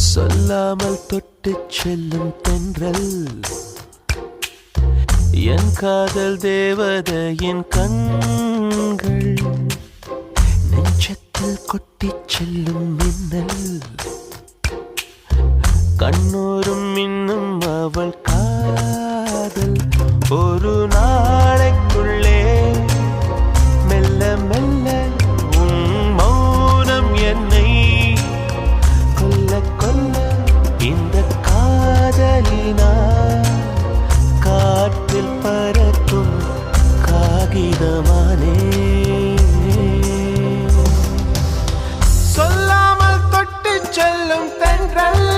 சொல்லாமல் தொட்டுச் செல்லும் தென்றல் என் காதல் தேவதையின் கண்கள் நெஞ்சத்தில் கொட்டிச் செல்லும் மின்னல் கண்ணூரும் இன்னும் அவள் காதல் ஒரு நாளைக்குள்ளே மெல்ல மெல்ல உன் மௌனம் என்னை கொல்ல கொல்ல இந்த காதலினா காற்றில் பறக்கும் காகிதமானே சொல்லாமல் தொட்டு செல்லும் தென்றல்